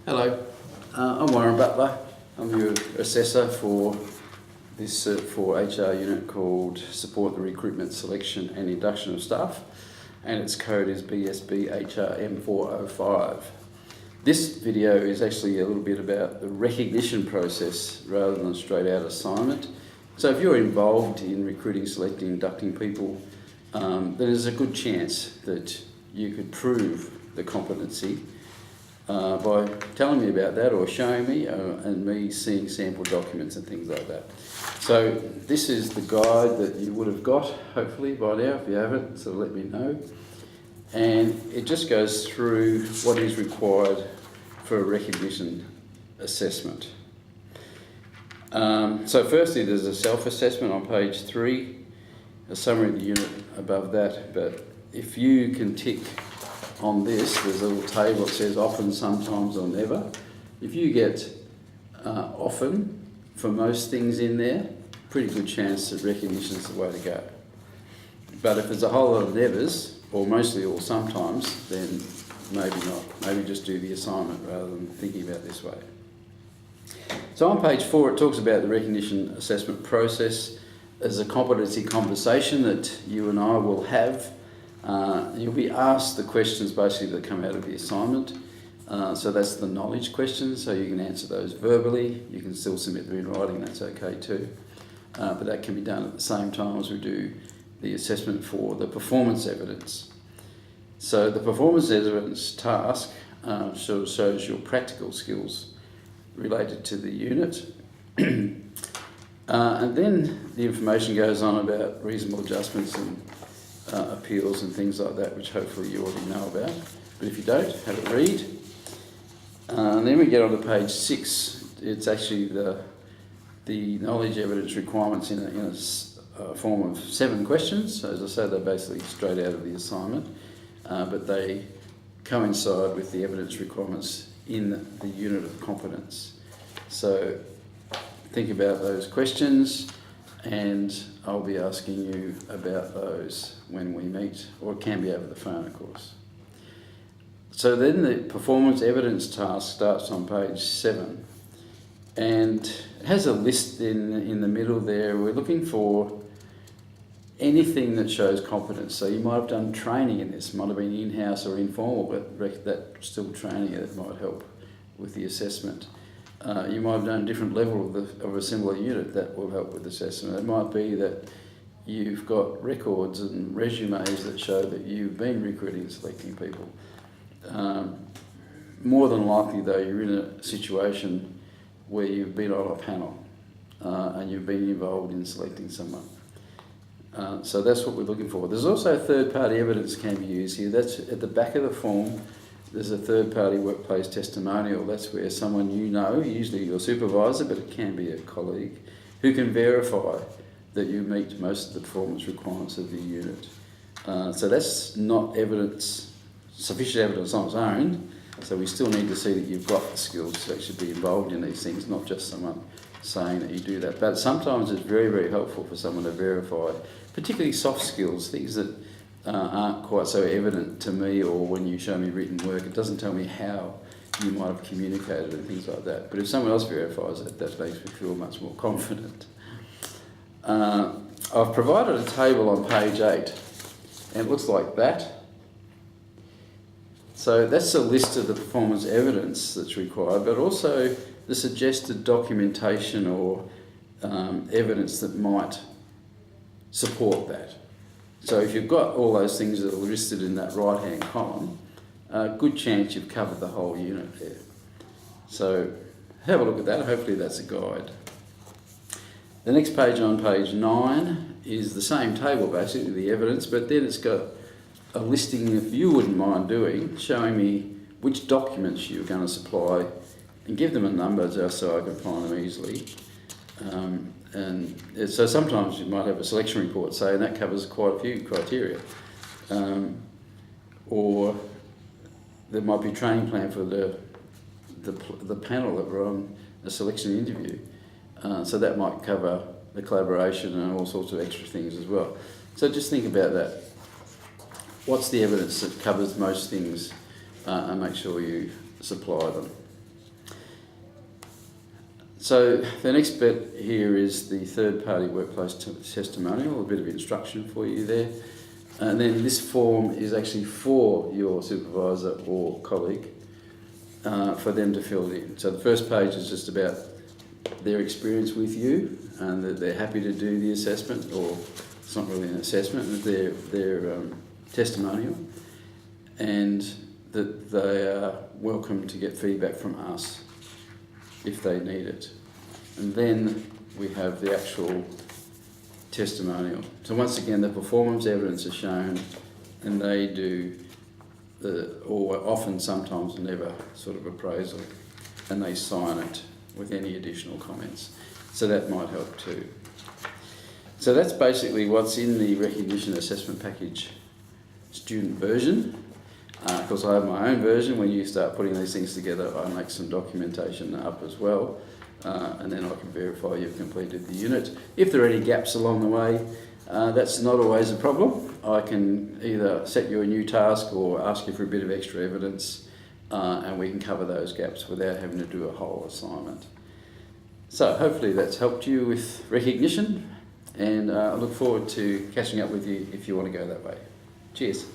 Hello, I'm Warren Butler. I'm your assessor for this for HR unit called Support the Recruitment, Selection and Induction of Staff, and its code is BSBHRM405. This video is actually a little bit about the recognition process rather than a straight out assignment. So if you're involved in recruiting, selecting, inducting people, then there's a good chance that you could prove the competency by telling me about that or showing me and me seeing sample documents and things like that. So this is the guide that you would have got hopefully by now. If you haven't, so let me know. And it just goes through what is required for a recognition assessment. So firstly, there's a self-assessment on page 3, a summary of the unit above that, but if you can tick on this, there's a little table that says often, sometimes or never. If you get often for most things in there, pretty good chance that recognition is the way to go. But if there's a whole lot of nevers, or mostly or sometimes, then maybe not. Maybe just do the assignment rather than thinking about it this way. So on page 4, it talks about the recognition assessment process as a competency conversation that you and I will have. You'll be asked the questions basically that come out of the assignment. So that's the knowledge questions, so you can answer those verbally. You can still submit them in writing, that's okay too. But that can be done at the same time as we do the assessment for the performance evidence. So the performance evidence task sort of shows your practical skills related to the unit. And then the information goes on about reasonable adjustments and appeals and things like that, which hopefully you already know about. But if you don't, have a read. And then we get on to page 6. It's actually the knowledge evidence requirements in a form of 7 questions. So as I said, they're basically straight out of the assignment, but they coincide with the evidence requirements in the unit of competence. So think about those questions, and I'll be asking you about those when we meet, or it can be over the phone, of course. So then the performance evidence task starts on page 7, and it has a list in the middle there. We're looking for anything that shows competence. So you might have done training in this, might have been in-house or informal, but that's still training that might help with the assessment. You might have done a different level of a similar unit that will help with assessment. It might be that you've got records and resumes that show that you've been recruiting and selecting people. More than likely though, you're in a situation where you've been on a panel and you've been involved in selecting someone. So that's what we're looking for. There's also third-party evidence can be used here. That's at the back of the form. There's a third-party workplace testimonial. That's where someone you know, usually your supervisor, but it can be a colleague, who can verify that you meet most of the performance requirements of the unit. So that's not evidence, sufficient evidence on its own, so we still need to see that you've got the skills to actually be involved in these things, not just someone saying that you do that. But sometimes it's very, very helpful for someone to verify, particularly soft skills, things that aren't quite so evident to me, or when you show me written work, it doesn't tell me how you might have communicated and things like that. But if someone else verifies it, that makes me feel much more confident. I've provided a table on page 8, and it looks like that. So that's a list of the performance evidence that's required, but also the suggested documentation or evidence that might support that. So if you've got all those things that are listed in that right-hand column, good chance you've covered the whole unit there. So have a look at that. Hopefully that's a guide. The next page on page 9 is the same table, basically, the evidence, but then it's got a listing, if you wouldn't mind doing, showing me which documents you're going to supply, and give them a number just so I can find them easily. And so sometimes you might have a selection report saying that covers quite a few criteria. Or there might be a training plan for the panel that were on a selection interview. So that might cover the collaboration and all sorts of extra things as well. So just think about that. What's the evidence that covers most things, and make sure you supply them. So the next bit here is the third-party workplace testimonial, a bit of instruction for you there. And then this form is actually for your supervisor or colleague for them to fill it in. So the first page is just about their experience with you and that they're happy to do the assessment, or it's not really an assessment, it's their testimonial, and that they are welcome to get feedback from us if they need it. And then we have the actual testimonial. So once again, the performance evidence is shown, and they do or often, sometimes, never sort of appraisal, and they sign it with any additional comments. So that might help too. So that's basically what's in the recognition assessment package student version. Of course, I have my own version. When you start putting these things together, I make some documentation up as well, and then I can verify you've completed the unit. If there are any gaps along the way, that's not always a problem. I can either set you a new task or ask you for a bit of extra evidence, and we can cover those gaps without having to do a whole assignment. So hopefully that's helped you with recognition, and I look forward to catching up with you if you want to go that way. Cheers.